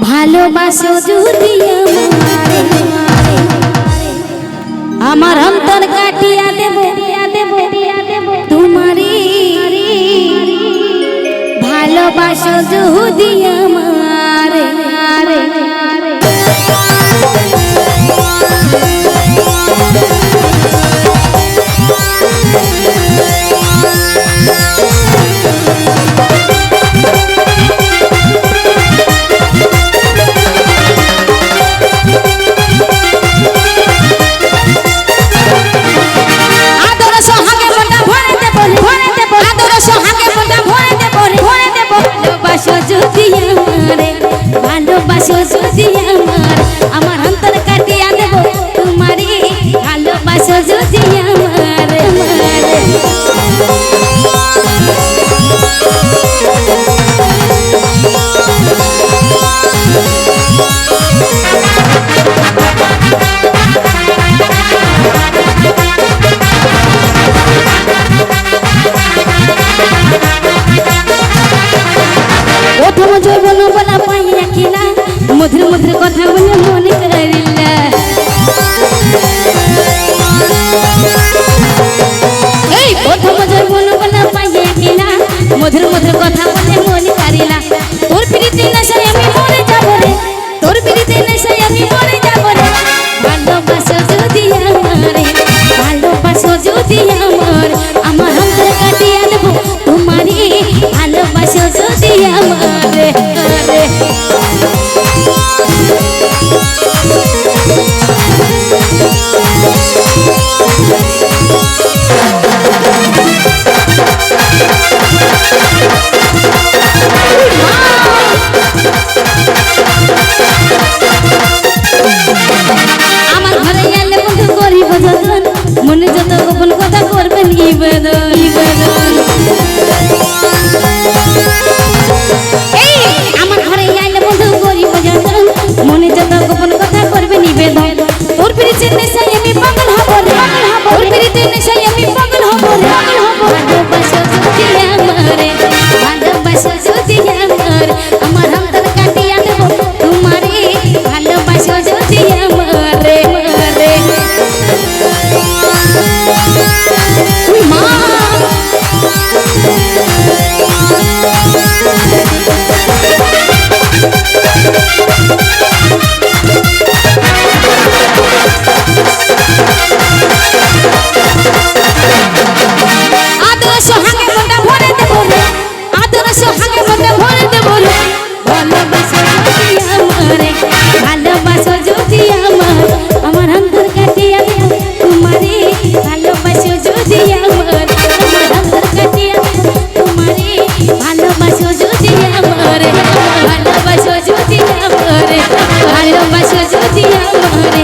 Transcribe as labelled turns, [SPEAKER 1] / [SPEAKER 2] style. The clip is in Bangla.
[SPEAKER 1] ভালোবাসো যদি আমার অন্তর কাটিয়া দেব তোমারি ভালোবাসো যদি আমারে ভালোবাসো যদি আমার অন্তর কাটিয়া দেব তোমারি ভালোবাসো যদি প্রথম যৌবন বলা পাইয়া কিনা মধুর মধুর কথা বলে মনে করিলা এই প্রথম যৌবন বলা পাইয়া কিনা মধুর মধুর কথা বলে মনে করিলা তোর প্রীতি নেশায় আমি মরে যাব রে তোর প্রীতি নেশায় আমি মরে যাব রে ভালোবাসো যদি আমারে ভালোবাসো যদি আমার অন্তর কাটিয়া দেব তোমারি ভালোবাসো যদি আমারে আমার ঘরে গেলে বন্ধু করিব যতন মনে যত গোপন কথা করবেন নিবেদন আমার ঘরে গেলে বন্ধু করিব যতন মনে যত গোপন কথা করবে নিবেদন তোর প্রীতি নেশায় আমি পাগল হব রে তোর প্রীতি নেশায় আমি পাগল হব রে ভালোবাসো যদি আমারে ভালোবাসো যদি আমার অন্তর কাটিয়া দেব তোমারে ভালোবাসো যদি আমারে মা ভালোবাসো যদি আমার অন্তর কাটিয়া দেব তোমারে ভালোবাসো যদি আমার অন্তর কাটিয়া দেব তোমারে ভালোবাসো যদি আমারে ভালোবাসো যদি আমারে ভালোবাসো যদি আমারে